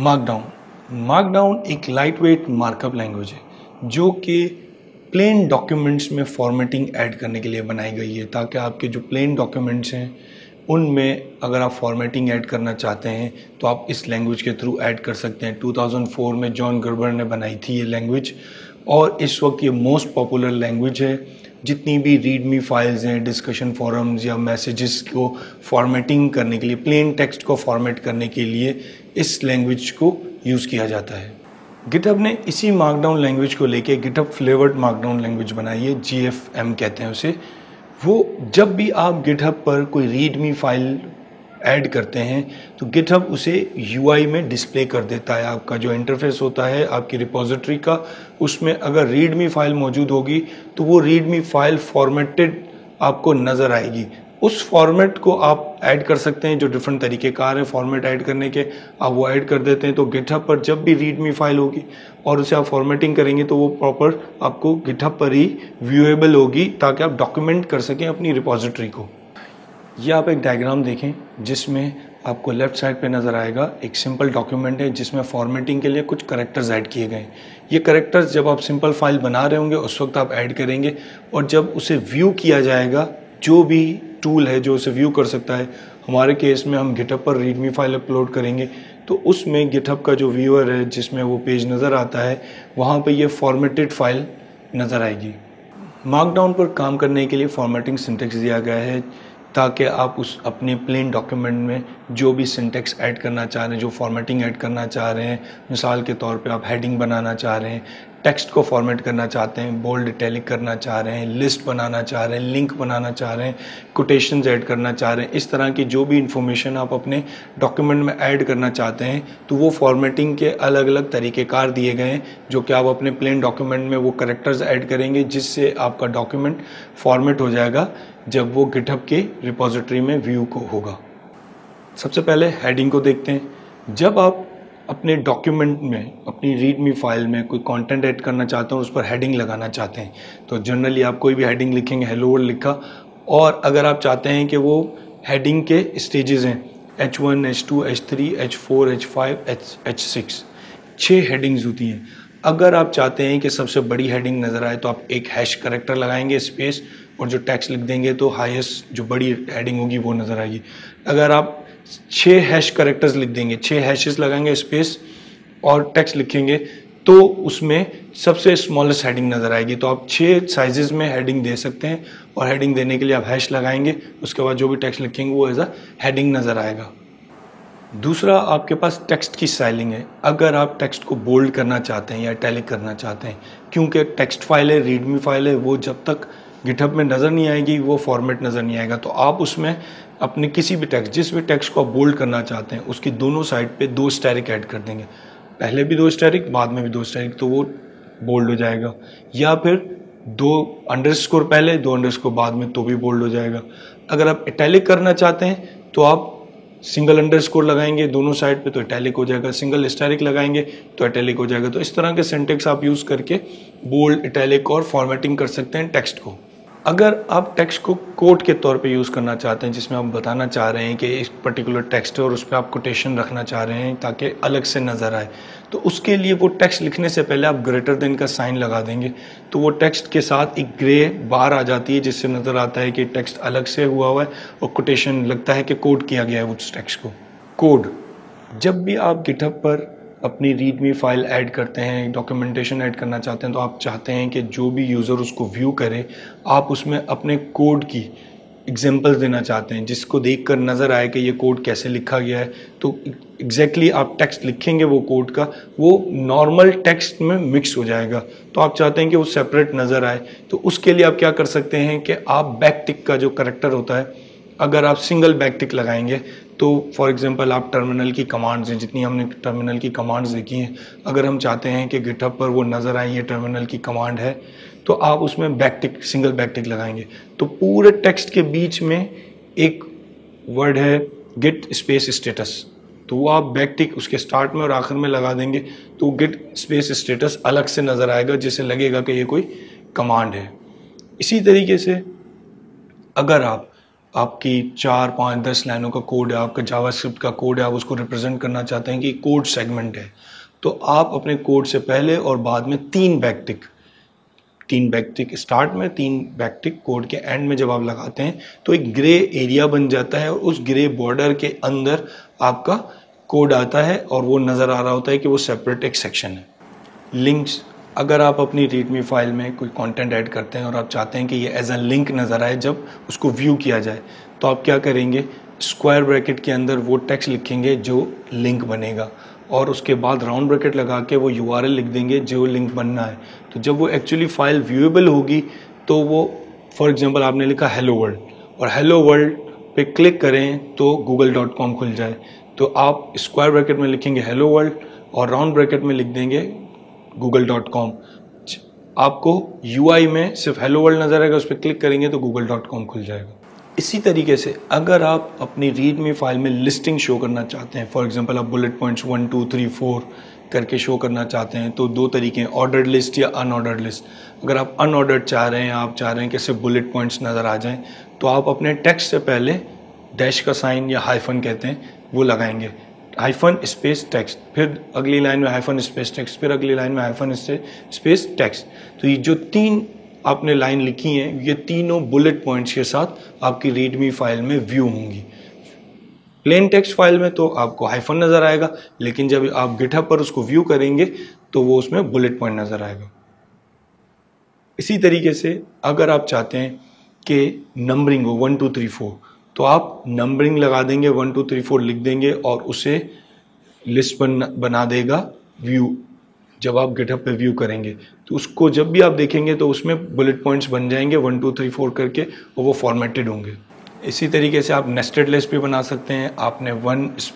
Markdown एक lightweight markup language है जो कि प्लेन डॉक्यूमेंट्स में फॉर्मेटिंग ऐड करने के लिए बनाई गई है, ताकि आपके जो प्लेन डॉक्यूमेंट्स हैं उनमें अगर आप फॉर्मेटिंग ऐड करना चाहते हैं तो आप इस लैंग्वेज के थ्रू ऐड कर सकते हैं। 2004 में जॉन गर्बर ने बनाई थी ये लैंग्वेज और इस वक्त ये मोस्ट पॉपुलर लैंग्वेज है। जितनी भी रीडमी फाइल्स हैं, डिस्कशन फोरम्स या मैसेजेस को फॉर्मेटिंग करने के लिए, प्लेन टेक्स्ट को फॉर्मेट करने के लिए इस लैंग्वेज को यूज़ किया जाता है। गिटहब ने इसी मार्कडाउन लैंग्वेज को लेके गिटहब फ्लेवर्ड मार्कडाउन लैंग्वेज बनाई है, GFM कहते हैं उसे। वो जब भी आप गिटहब पर कोई रीडमी फाइल ऐड करते हैं तो गिटहब उसे UI में डिस्प्ले कर देता है। आपका जो इंटरफेस होता है आपकी रिपोजिटरी का, उसमें अगर रीडमी फाइल मौजूद होगी तो वो रीडमी फाइल फॉर्मेटेड आपको नज़र आएगी। उस फॉर्मेट को आप ऐड कर सकते हैं, जो डिफरेंट तरीके कार हैं फॉर्मेट ऐड करने के, आप वो ऐड कर देते हैं। तो गिटहब पर जब भी रीडमी फाइल होगी और उसे आप फॉर्मेटिंग करेंगे तो वो प्रॉपर आपको गिटहब पर ही व्यूएबल होगी, ताकि आप डॉक्यूमेंट कर सकें अपनी रिपोजिटरी को। ये आप एक डायग्राम देखें जिसमें आपको लेफ्ट साइड पे नज़र आएगा एक सिंपल डॉक्यूमेंट है जिसमें फॉर्मेटिंग के लिए कुछ करेक्टर्स ऐड किए गए हैं। ये करेक्टर्स जब आप सिंपल फाइल बना रहे होंगे उस वक्त आप ऐड करेंगे, और जब उसे व्यू किया जाएगा, जो भी टूल है जो उसे व्यू कर सकता है, हमारे केस में हम गिटहब पर रीडमी फाइल अपलोड करेंगे तो उसमें गिटहब का जो व्यूअर है जिसमें वो पेज नज़र आता है, वहाँ पे ये फॉर्मेटेड फाइल नज़र आएगी। मार्कडाउन पर काम करने के लिए फॉर्मेटिंग सिंटेक्स दिया गया है, ताकि आप उस अपने प्लेन डॉक्यूमेंट में जो भी सिंटेक्स ऐड करना चाह रहे हैं, जो फॉर्मेटिंग ऐड करना चाह रहे हैं, मिसाल के तौर पे आप हेडिंग बनाना चाह रहे हैं, टेक्स्ट को फॉर्मेट करना चाहते हैं, बोल्ड इटैलिक करना चाह रहे हैं, लिस्ट बनाना चाह रहे हैं, लिंक बनाना चाह रहे हैं, कोटेशंस ऐड करना चाह रहे हैं, इस तरह की जो भी इंफॉर्मेशन आप अपने डॉक्यूमेंट में ऐड करना चाहते हैं तो वो फॉर्मेटिंग के अलग अलग तरीक़ेकार दिए गए हैं, जो कि आप अपने प्लेन डॉक्यूमेंट में वो करेक्टर्स ऐड करेंगे जिससे आपका डॉक्यूमेंट फॉर्मेट हो जाएगा जब वो गिटहब के रिपोजिटरी में व्यू को होगा। सबसे पहले हेडिंग को देखते हैं। जब आप अपने डॉक्यूमेंट में, अपनी रीडमी फाइल में कोई कंटेंट ऐड करना चाहते हैं और उस पर हेडिंग लगाना चाहते हैं तो जनरली आप कोई भी हेडिंग लिखेंगे, हेलो वर्ल्ड लिखा, और अगर आप चाहते हैं कि वो हेडिंग के स्टेजेस हैं H1, H2, H3, H4, H5, H6, 6 headings होती हैं। अगर आप चाहते हैं कि सबसे बड़ी हेडिंग नज़र आए तो आप एक हैश करेक्टर लगाएंगे स्पेस, और जो टेक्स्ट लिख देंगे तो हाईएस्ट जो बड़ी हेडिंग होगी वो नज़र आएगी। अगर आप 6 हैश करेक्टर्स लिख देंगे, 6 हैशेस लगाएंगे स्पेस और टेक्स्ट लिखेंगे तो उसमें सबसे स्मॉलेस्ट हेडिंग नज़र आएगी। तो आप 6 साइजेस में हेडिंग दे सकते हैं, और हेडिंग देने के लिए आप हैश लगाएंगे, उसके बाद जो भी टेक्स्ट लिखेंगे वो एज अ हेडिंग नज़र आएगा। दूसरा, आपके पास टेक्स्ट की स्टाइलिंग है। अगर आप टेक्स्ट को बोल्ड करना चाहते हैं या इटैलिक करना चाहते हैं, क्योंकि टेक्स्ट फाइल है, रीडमी फाइल है, वो जब तक गिटहब में नज़र नहीं आएगी वो फॉर्मेट नज़र नहीं आएगा, तो आप उसमें अपने किसी भी टेक्स्ट, जिस भी टेक्स्ट को आप बोल्ड करना चाहते हैं उसकी दोनों साइड पे 2 स्टैरिक ऐड कर देंगे, पहले भी 2 स्टैरिक बाद में भी 2 स्टैरिक, तो वो बोल्ड हो जाएगा। या फिर 2 अंडरस्कोर पहले 2 अंडरस्कोर बाद में, तो भी बोल्ड हो जाएगा। अगर आप इटैलिक करना चाहते हैं तो आप सिंगल अंडरस्कोर लगाएंगे दोनों साइड पे तो इटैलिक हो जाएगा, सिंगल स्टैरिक लगाएंगे तो इटैलिक हो जाएगा। तो इस तरह के सिंटेक्स आप यूज़ करके बोल्ड, इटैलिक और फॉर्मेटिंग कर सकते हैं टेक्स्ट को। अगर आप टेक्स्ट को कोड के तौर पे यूज़ करना चाहते हैं, जिसमें आप बताना चाह रहे हैं कि इस पर्टिकुलर टेक्स्ट है और उस पर आप कोटेशन रखना चाह रहे हैं ताकि अलग से नज़र आए, तो उसके लिए वो टेक्स्ट लिखने से पहले आप ग्रेटर देन का साइन लगा देंगे, तो वो टेक्स्ट के साथ एक ग्रे बार आ जाती है जिससे नज़र आता है कि टेक्स्ट अलग से हुआ है और कोटेशन लगता है कि कोड किया गया है उस टेक्स्ट को। कोड, जब भी आप गिटहब पर अपनी रीडमी फाइल ऐड करते हैं, डॉक्यूमेंटेशन ऐड करना चाहते हैं, तो आप चाहते हैं कि जो भी यूज़र उसको व्यू करे, आप उसमें अपने कोड की एग्जांपल्स देना चाहते हैं जिसको देखकर नज़र आए कि ये कोड कैसे लिखा गया है। तो एग्जैक्टली आप टेक्स्ट लिखेंगे वो कोड का, वो नॉर्मल टेक्स्ट में मिक्स हो जाएगा, तो आप चाहते हैं कि वो सेपरेट नज़र आए। तो उसके लिए आप क्या कर सकते हैं कि आप बैक टिक का जो करेक्टर होता है, अगर आप सिंगल बैक टिक लगाएंगे तो फॉर एग्जांपल आप टर्मिनल की कमांड्स हैं, जितनी हमने टर्मिनल की कमांड्स देखी हैं, अगर हम चाहते हैं कि गिटहब पर वो नज़र आए ये टर्मिनल की कमांड है, तो आप उसमें बैक टिक, सिंगल बैक टिक लगाएंगे तो पूरे टेक्स्ट के बीच में एक वर्ड है गिट स्पेस स्टेटस, तो वो आप बैक टिक उसके स्टार्ट में और आखिर में लगा देंगे तो गिट स्पेस स्टेटस अलग से नज़र आएगा, जिससे लगेगा कि ये कोई कमांड है। इसी तरीके से अगर आप आपकी 4, 5, 10 लाइनों का कोड है, आपका जावास्क्रिप्ट का कोड है, आप उसको रिप्रेजेंट करना चाहते हैं कि कोड सेगमेंट है, तो आप अपने कोड से पहले और बाद में 3 बैकटिक स्टार्ट में, 3 बैकटिक कोड के एंड में जब आप लगाते हैं तो एक ग्रे एरिया बन जाता है और उस ग्रे बॉर्डर के अंदर आपका कोड आता है और वो नज़र आ रहा होता है कि वो सेपरेट एक सेक्शन है। लिंक्स, अगर आप अपनी रीडमी फाइल में कोई कंटेंट ऐड करते हैं और आप चाहते हैं कि ये एज अ लिंक नज़र आए जब उसको व्यू किया जाए, तो आप क्या करेंगे, स्क्वायर ब्रैकेट के अंदर वो टेक्स्ट लिखेंगे जो लिंक बनेगा और उसके बाद राउंड ब्रैकेट लगा के वो URL लिख देंगे जो लिंक बनना है। तो जब वो एक्चुअली फाइल व्यूएबल होगी तो वो, फॉर एग्जांपल आपने लिखा हेलो वर्ल्ड और हेलो वर्ल्ड पे क्लिक करें तो google.com खुल जाए, तो आप स्क्वायर ब्रैकेट में लिखेंगे हेलो वर्ल्ड और राउंड ब्रैकेट में लिख देंगे google.com। आपको UI में सिर्फ हेलो वर्ल्ड नजर आएगा, उस पर क्लिक करेंगे तो google.com खुल जाएगा। इसी तरीके से अगर आप अपनी रीडमी फाइल में लिस्टिंग शो करना चाहते हैं, फॉर एग्जांपल आप बुलेट पॉइंट्स 1, 2, 3, 4 करके शो करना चाहते हैं, तो 2 तरीके हैं, ऑर्डर्ड लिस्ट या अनऑर्डर्ड लिस्ट। अगर आप अनऑर्डर्ड चाह रहे हैं, आप चाह रहे हैं कि सिर्फ बुलेट पॉइंट्स नज़र आ जाएं, तो आप अपने टेक्स्ट से पहले डैश का साइन या हाइफन कहते हैं वो लगाएंगे, हाइफन स्पेस टेक्स्ट, फिर अगली लाइन में हाइफन स्पेस टेक्स्ट, फिर अगली लाइन में हाइफन स्पेस टेक्स्ट। तो ये जो 3 आपने लाइन लिखी हैं, ये तीनों बुलेट पॉइंट्स के साथ आपकी रीडमी फाइल में व्यू होंगी। प्लेन टेक्स्ट फाइल में तो आपको हाइफन नज़र आएगा, लेकिन जब आप गिटहब पर उसको व्यू करेंगे तो वो उसमें बुलेट पॉइंट नज़र आएगा। इसी तरीके से अगर आप चाहते हैं कि नंबरिंग हो 1, 2, 3, 4, तो आप नंबरिंग लगा देंगे, 1, 2, 3, 4 लिख देंगे और उसे लिस्ट बना देगा व्यू। जब आप गिटहब पे व्यू करेंगे तो उसको जब भी आप देखेंगे तो उसमें बुलेट पॉइंट्स बन जाएंगे 1, 2, 3, 4 करके और वो फॉर्मेटेड होंगे। इसी तरीके से आप नेस्टेड लिस्ट भी बना सकते हैं। आपने 1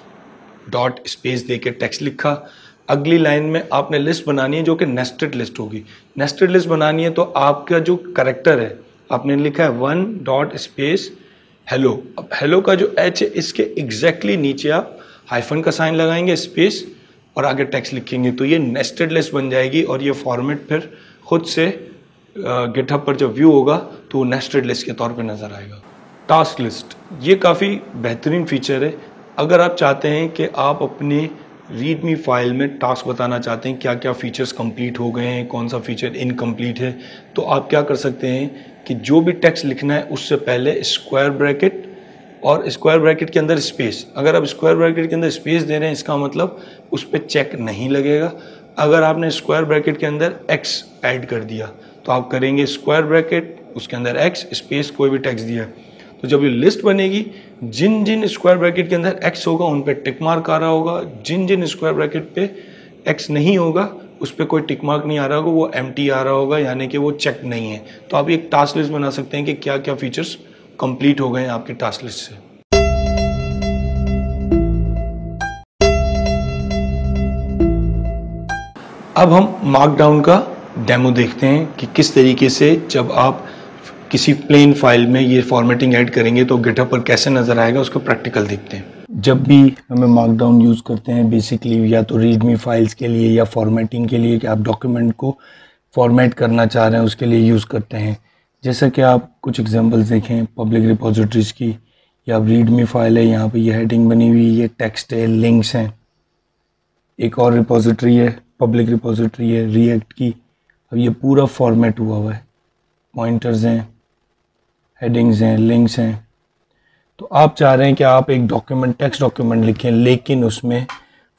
डॉट स्पेस दे के टेक्स्ट लिखा, अगली लाइन में आपने लिस्ट बनानी है जो कि नेस्टेड लिस्ट होगी। नेस्टेड लिस्ट बनानी है तो आपका जो कैरेक्टर है, आपने लिखा है 1 डॉट स्पेस हेलो। अब हेलो का जो एच है इसके एग्जैक्टली नीचे आप हाइफन का साइन लगाएंगे, स्पेस और आगे टेक्स्ट लिखेंगे, तो ये नेस्टेड लिस्ट बन जाएगी और ये फॉर्मेट फिर खुद से गिटहब पर जब व्यू होगा तो नेस्टेड लिस्ट के तौर पे नज़र आएगा। टास्क लिस्ट, ये काफ़ी बेहतरीन फीचर है। अगर आप चाहते हैं कि आप अपनी रीडमी फाइल में टास्क बताना चाहते हैं, क्या क्या फीचर्स कंप्लीट हो गए हैं, कौन सा फीचर इनकम्प्लीट है, तो आप क्या कर सकते हैं कि जो भी टेक्स्ट लिखना है उससे पहले स्क्वायर ब्रैकेट और स्क्वायर ब्रैकेट के अंदर स्पेस। अगर आप स्क्वायर ब्रैकेट के अंदर स्पेस दे रहे हैं इसका मतलब उस पर चेक नहीं लगेगा। अगर आपने स्क्वायर ब्रैकेट के अंदर एक्स ऐड कर दिया तो आप करेंगे स्क्वायर ब्रैकेट उसके अंदर एक्स स्पेस कोई भी टेक्स्ट दिया, तो जब ये लिस्ट बनेगी जिन जिन स्क्वायर ब्रैकेट के अंदर एक्स होगा उन पे टिक मार्क आ रहा होगा, जिन जिन स्क्वायर ब्रैकेट पे एक्स नहीं होगा उस पर कोई टिक मार्क नहीं आ रहा होगा, वो एम्प्टी आ रहा होगा, यानी कि वो चेक नहीं है। तो आप एक टास्क लिस्ट बना सकते हैं कि क्या क्या फीचर्स कंप्लीट हो गए हैं आपके टास्क लिस्ट से। अब हम मार्कडाउन का डेमो देखते हैं कि किस तरीके से जब आप किसी प्लेन फाइल में ये फॉर्मेटिंग ऐड करेंगे तो गिटहब पर कैसे नज़र आएगा, उसको प्रैक्टिकल देखते हैं। जब भी हमें मार्कडाउन यूज़ करते हैं बेसिकली या तो रीडमी फाइल्स के लिए या फॉर्मेटिंग के लिए कि आप डॉक्यूमेंट को फॉर्मेट करना चाह रहे हैं उसके लिए यूज़ करते हैं। जैसा कि आप कुछ एग्जांपल्स देखें पब्लिक रिपोजिटरीज की, या रीडमी फाइल है, यहाँ पे ये हेडिंग बनी हुई, ये टेक्स्ट है, लिंक्स हैं। एक और रिपोजिटरी है, पब्लिक रिपोजिटरी है रिएक्ट की, अब ये पूरा फॉर्मेट हुआ है, पॉइंटर्स हैं, हेडिंग्स हैं, लिंक्स हैं। तो आप चाह रहे हैं कि आप एक डॉक्यूमेंट टेक्स्ट डॉक्यूमेंट लिखें लेकिन उसमें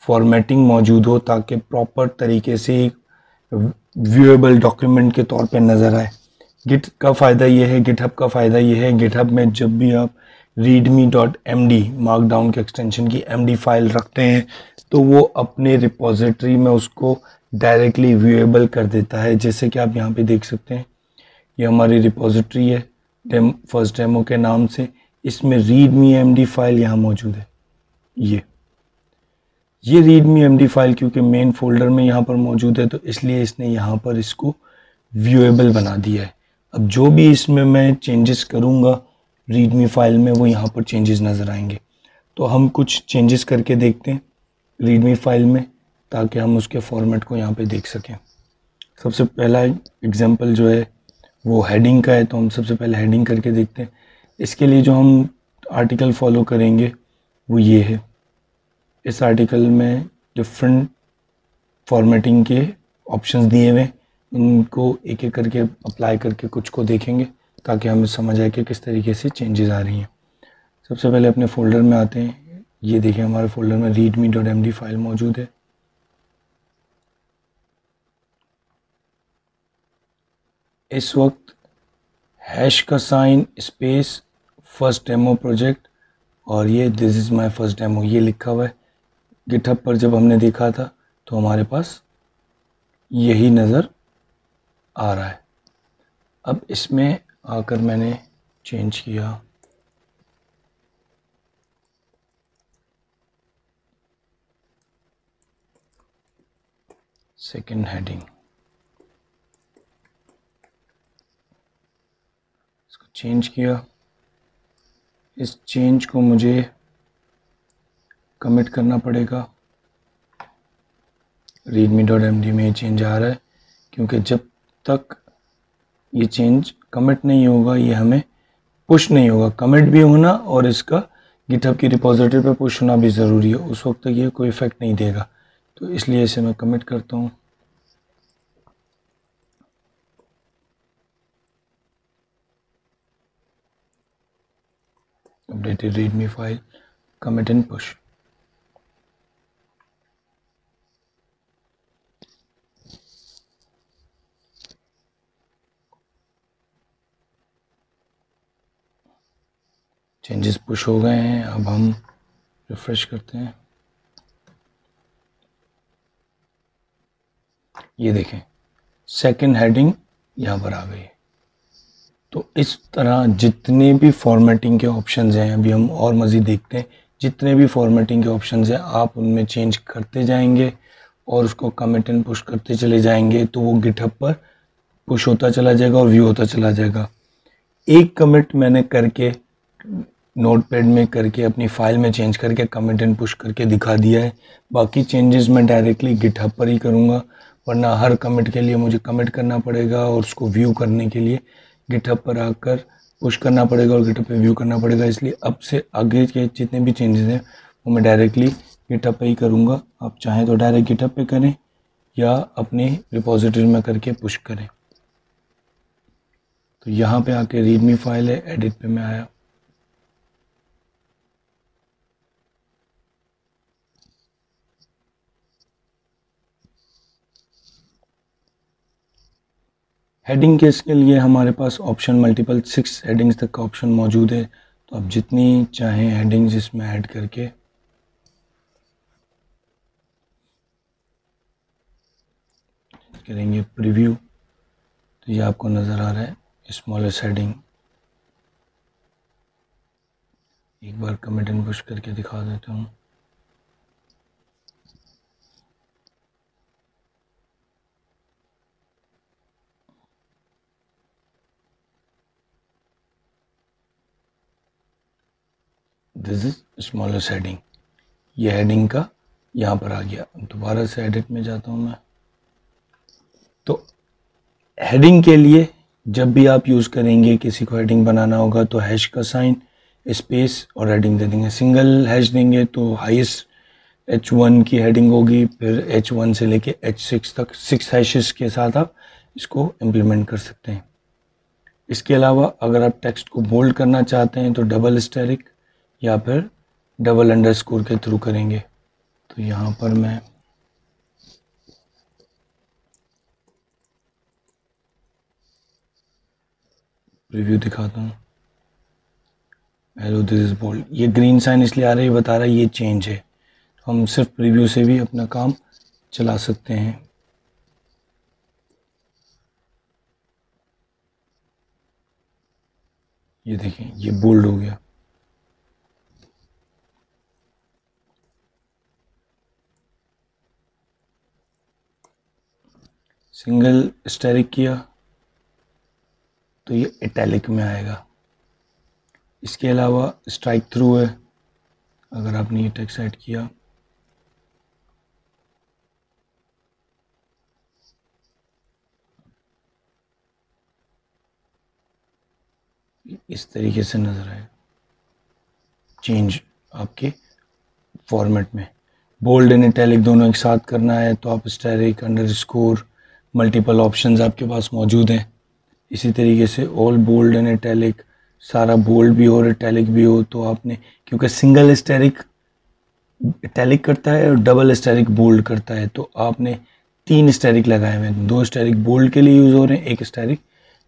फॉर्मेटिंग मौजूद हो ताकि प्रॉपर तरीके से व्यूएबल डॉक्यूमेंट के तौर पे नज़र आए। गिट का फ़ायदा ये है, गिटहब का फ़ायदा ये है, गिटहब में जब भी आप readme.md मार्कडाउन के एक्सटेंशन की MD फाइल रखते हैं तो वो अपने रिपोजिटरी में उसको डायरेक्टली व्यूएबल कर देता है। जैसे कि आप यहाँ पे देख सकते हैं ये हमारी रिपोजिटरी है फर्स्ट डेमो के नाम से, इसमें readme.md फाइल यहाँ मौजूद है। ये readme.md फाइल क्योंकि मेन फोल्डर में यहाँ पर मौजूद है तो इसलिए इसने यहाँ पर इसको व्यूएबल बना दिया है। अब जो भी इसमें मैं चेंजेस करूँगा रीडमी फाइल में वो यहाँ पर चेंजेस नज़र आएंगे। तो हम कुछ चेंजेस करके देखते हैं रीडमी फाइल में ताकि हम उसके फॉर्मेट को यहाँ पे देख सकें। सबसे पहला एग्जांपल जो है वो हेडिंग का है, तो हम सबसे पहले हेडिंग करके देखते हैं। इसके लिए जो हम आर्टिकल फॉलो करेंगे वो ये है। इस आर्टिकल में डिफरेंट फॉर्मेटिंग के ऑप्शंस दिए हुए, इनको एक एक करके अप्लाई करके कुछ को देखेंगे ताकि हमें समझ आए कि किस तरीके से चेंजेस आ रही हैं। सबसे पहले अपने फोल्डर में आते हैं। ये देखिए हमारे फोल्डर में readme.md फाइल मौजूद है। इस वक्त हैश का sign space first demo project और ये this is my first demo ये लिखा हुआ है। गिटहब पर जब हमने देखा था तो हमारे पास यही नज़र आ रहा है। अब इसमें आकर मैंने चेंज किया, सेकंड हेडिंग, इसको चेंज किया। इस चेंज को मुझे कमिट करना पड़ेगा। readme.md में ये चेंज आ रहा है क्योंकि जब तक ये चेंज कमिट नहीं होगा ये हमें पुश नहीं होगा। कमिट भी होना और इसका गिटहब की रिपोजिटरी पे पुश होना भी ज़रूरी है, उस वक्त तक ये कोई इफेक्ट नहीं देगा। तो इसलिए इसे मैं कमिट करता हूँ। Updated readme file, commit and push. Changes push हो गए हैं। अब हम रिफ्रेश करते हैं। ये देखें सेकंड हेडिंग यहाँ पर आ गई है। तो इस तरह जितने भी फॉर्मेटिंग के ऑप्शंस हैं, अभी हम और मज़ीद देखते हैं, जितने भी फॉर्मेटिंग के ऑप्शंस हैं आप उनमें चेंज करते जाएंगे और उसको कमिट एंड पुश करते चले जाएंगे तो वो गिटहब पर पुश होता चला जाएगा और व्यू होता चला जाएगा। एक कमिट मैंने करके नोटपैड में करके अपनी फाइल में चेंज करके कमिट एंड पुश करके दिखा दिया है। बाकी चेंजेस मैं डायरेक्टली गिटहब पर ही करूँगा, वरना हर कमिट के लिए मुझे कमिट करना पड़ेगा और उसको व्यू करने के लिए गिटहब पर आकर पुश करना पड़ेगा और गिटहब पे व्यू करना पड़ेगा। इसलिए अब से आगे के जितने भी चेंजेस हैं वो मैं डायरेक्टली गिटहब पे ही करूँगा। आप चाहें तो डायरेक्ट गिटहब पे करें या अपने रिपोजिटरी में करके पुश करें। तो यहाँ पे आके रीडमी फाइल है, एडिट पे मैं आया। हेडिंग के इसके लिए हमारे पास ऑप्शन मल्टीपल 6 हेडिंग्स तक का ऑप्शन मौजूद है। तो आप जितनी चाहें हेडिंग्स इसमें ऐड करके करेंगे प्रीव्यू तो ये आपको नज़र आ रहा है स्मॉलेस्ट हेडिंग। एक बार कमिट एंड पुश करके दिखा देता हूँ। दिस इज स्मॉलेस्ट हेडिंग, ये हेडिंग का यहाँ पर आ गया। दोबारा से एडिट में जाता हूँ मैं। तो हेडिंग के लिए जब भी आप यूज़ करेंगे, किसी को हेडिंग बनाना होगा तो हैश का साइन स्पेस और हेडिंग दे देंगे। सिंगल हैश देंगे तो हाईएस्ट H1 की हेडिंग होगी, फिर H1 से लेके H6 तक 6 हैशेस के साथ आप इसको इम्प्लीमेंट कर सकते हैं। इसके अलावा अगर आप टेक्स्ट को बोल्ड करना चाहते हैं तो डबल स्टेरिक या फिर डबल अंडरस्कोर के थ्रू करेंगे। तो यहाँ पर मैं रिव्यू दिखाता हूँ। हेलो दिस इज बोल्ड, ये ग्रीन साइन इसलिए आ रहा है, ये बता रहा है ये चेंज है। तो हम सिर्फ प्रीव्यू से भी अपना काम चला सकते हैं। ये देखें ये बोल्ड हो गया। सिंगल स्टेरिक किया तो ये इटैलिक में आएगा। इसके अलावा स्ट्राइक थ्रू है, अगर आपने ये टेक्स्ट ऐड किया इस तरीके से नज़र आएगा चेंज आपके फॉर्मेट में। बोल्ड एंड इटैलिक दोनों एक साथ करना है तो आप स्टैरिक, अंडरस्कोर, मल्टीपल ऑप्शंस आपके पास मौजूद हैं। इसी तरीके से ऑल बोल्ड एंड इटैलिक, सारा बोल्ड भी हो और इटैलिक भी हो तो आपने, क्योंकि सिंगल स्टैरिक इटैलिक करता है और डबल स्टैरिक बोल्ड करता है, तो आपने 3 स्टैरिक लगाए हुए हैं, 2 स्टैरिक बोल्ड के लिए यूज़ हो रहे हैं, 1 स्टैरिक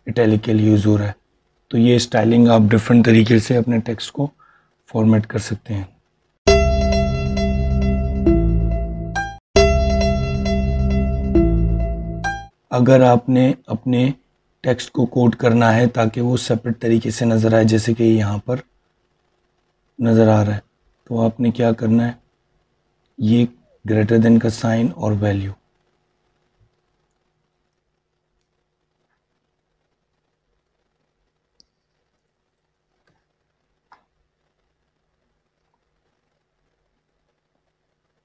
इटैलिक के लिए यूज़ हो रहा है। तो ये स्टाइलिंग आप डिफरेंट तरीके से अपने टेक्स्ट को फॉर्मेट कर सकते हैं। अगर आपने अपने टेक्स्ट को कोड करना है ताकि वो सेपरेट तरीके से नज़र आए, जैसे कि यहाँ पर नज़र आ रहा है, तो आपने क्या करना है, ये ग्रेटर देन का साइन और वैल्यू,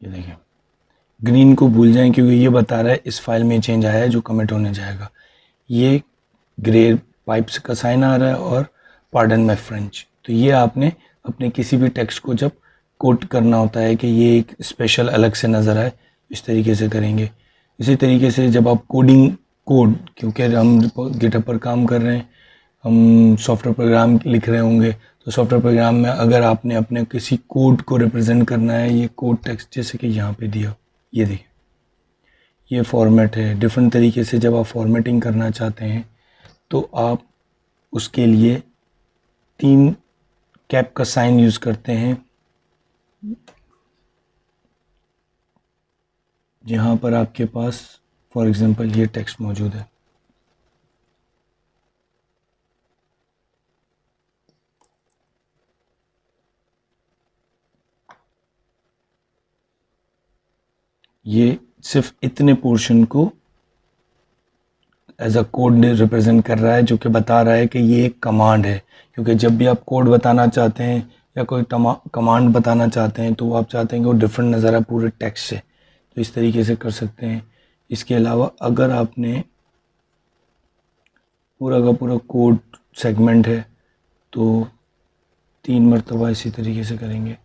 ये देखिए ग्रीन को भूल जाएं क्योंकि ये बता रहा है इस फाइल में चेंज आया है जो कमिट होने जाएगा। ये ग्रे पाइप्स का साइन आ रहा है और पार्डन माय फ्रेंच। तो ये आपने अपने किसी भी टेक्स्ट को जब कोड करना होता है कि ये एक स्पेशल अलग से नज़र आए, इस तरीके से करेंगे। इसी तरीके से जब आप कोड, क्योंकि हम गिटहब पर काम कर रहे हैं, हम सॉफ्टवेयर प्रोग्राम लिख रहे होंगे, तो सॉफ्टवेयर प्रोग्राम में अगर आपने अपने किसी कोड को रिप्रेजेंट करना है, ये कोड टेक्स्ट जैसे कि यहाँ पे दिया, ये देखिए ये फॉर्मेट है। डिफरेंट तरीके से जब आप फॉर्मेटिंग करना चाहते हैं तो आप उसके लिए 3 कैप का साइन यूज़ करते हैं। जहाँ पर आपके पास फॉर एग्जांपल ये टेक्स्ट मौजूद है, ये सिर्फ इतने पोर्शन को एज अ कोड रिप्रेजेंट कर रहा है, जो कि बता रहा है कि ये एक कमांड है। क्योंकि जब भी आप कोड बताना चाहते हैं या कोई कमांड बताना चाहते हैं तो आप चाहते हैं कि वो डिफरेंट नज़र आए पूरे टेक्स्ट से, तो इस तरीके से कर सकते हैं। इसके अलावा अगर आपने पूरा का पूरा कोड सेगमेंट है तो 3 मरतबा इसी तरीके से करेंगे।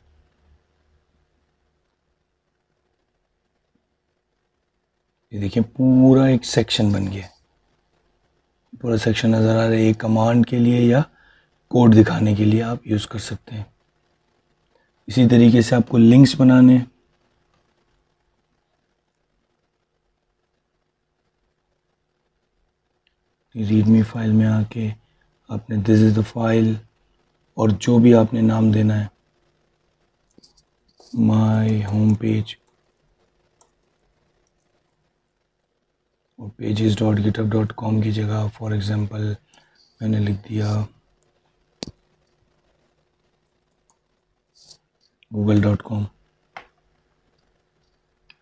ये देखिए पूरा एक सेक्शन बन गया, पूरा सेक्शन नज़र आ रहा है। एक कमांड के लिए या कोड दिखाने के लिए आप यूज़ कर सकते हैं। इसी तरीके से आपको लिंक्स बनाने, रीडमी फाइल में आके आपने दिस इज़ द फाइल और जो भी आपने नाम देना है, माय होम पेज और pages.github.com की जगह फॉर एग्जांपल मैंने लिख दिया google.com।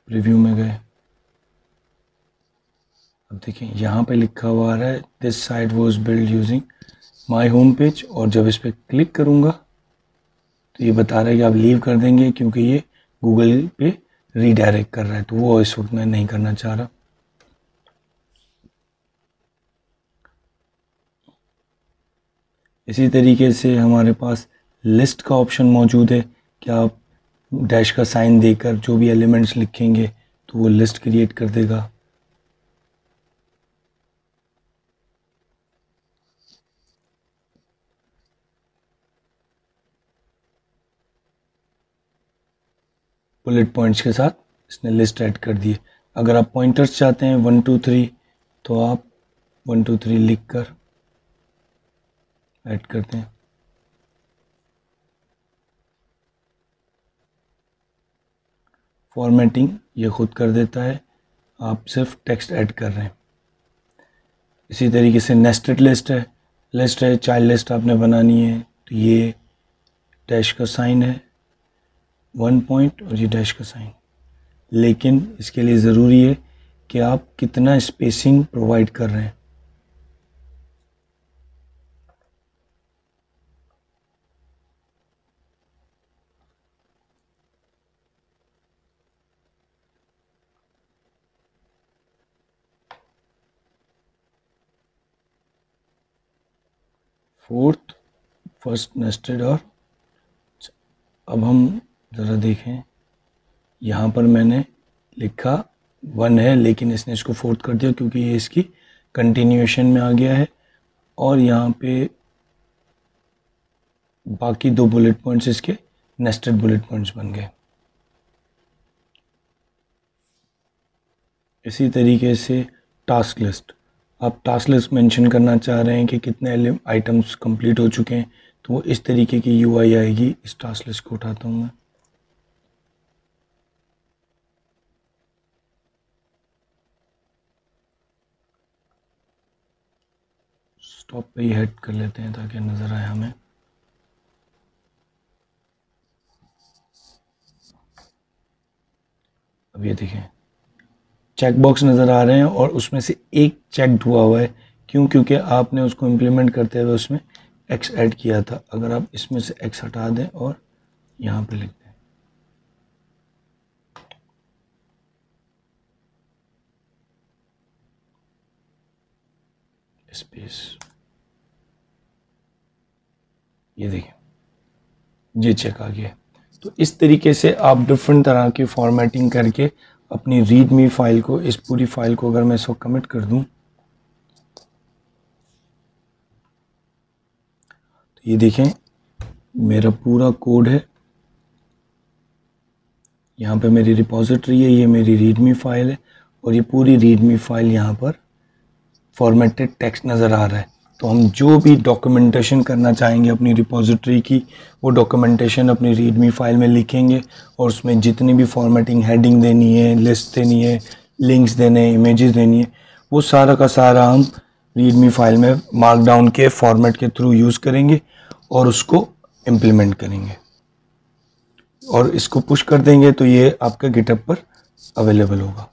प्रीव्यू में गए, अब देखिए यहाँ पे लिखा हुआ आ रहा है this site was build using my home page, और जब इस पर क्लिक करूँगा तो ये बता रहा है कि आप लीव कर देंगे क्योंकि ये गूगल पे रीडायरेक्ट कर रहा है, तो वो इस वक्त मैं नहीं करना चाह रहा। इसी तरीके से हमारे पास लिस्ट का ऑप्शन मौजूद है कि आप डैश का साइन देकर जो भी एलिमेंट्स लिखेंगे तो वो लिस्ट क्रिएट कर देगा। बुलेट पॉइंट्स के साथ इसने लिस्ट ऐड कर दी है। अगर आप पॉइंटर्स चाहते हैं 1 2 3 तो आप 1 2 3 लिख कर ऐड करते हैं। फॉर्मेटिंग ये खुद कर देता है, आप सिर्फ टेक्स्ट ऐड कर रहे हैं। इसी तरीके से नेस्टेड लिस्ट है चाइल्ड लिस्ट आपने बनानी है तो ये डैश का साइन है 1 पॉइंट और ये डैश का साइन, लेकिन इसके लिए ज़रूरी है कि आप कितना स्पेसिंग प्रोवाइड कर रहे हैं। Fourth first nested. और अब हम ज़रा देखें, यहाँ पर मैंने लिखा 1 है, लेकिन इसने इसको 4th कर दिया क्योंकि ये इसकी कंटिन्यूएशन में आ गया है। और यहाँ पे बाकी 2 बुलेट पॉइंट्स इसके नेस्टेड बुलेट पॉइंट्स बन गए। इसी तरीके से टास्क लिस्ट, आप टास्क लिस्ट मेंशन करना चाह रहे हैं कि कितने आइटम्स कंप्लीट हो चुके हैं, तो वो इस तरीके की यूआई आएगी। इस टास्क लिस्ट को उठाता हूँ मैं, स्टॉप पे ही हेड कर लेते हैं ताकि नज़र आए हमें। अब ये देखें चेक बॉक्स नज़र आ रहे हैं और उसमें से एक चेकड हुआ है। क्यों? क्योंकि आपने उसको इम्प्लीमेंट करते हुए उसमें एक्स ऐड किया था। अगर आप इसमें से एक्स हटा दें और यहाँ पे लिख दें स्पेस, ये देखें ये चेक आ गया। तो इस तरीके से आप डिफरेंट तरह की फॉर्मेटिंग करके अपनी रीडमी फाइल को, इस पूरी फाइल को अगर मैं इसको कमिट कर दूं तो ये देखें मेरा पूरा कोड है। यहाँ पे मेरी रिपॉजिटरी है, ये मेरी रीडमी फाइल है और ये पूरी रीडमी फाइल यहाँ पर फॉर्मेटेड टेक्स्ट नज़र आ रहा है। तो हम जो भी डॉक्यूमेंटेशन करना चाहेंगे अपनी रिपॉजिटरी की, वो डॉक्यूमेंटेशन अपनी रीडमी फाइल में लिखेंगे और उसमें जितनी भी फॉर्मेटिंग, हेडिंग देनी है, लिस्ट देनी है, लिंक्स देने हैं, इमेजेस देनी है, वो सारा का सारा हम रीडमी फाइल में मार्कडाउन के फॉर्मेट के थ्रू यूज़ करेंगे और उसको इम्प्लीमेंट करेंगे और इसको पुश कर देंगे तो ये आपका गिटहब पर अवेलेबल होगा।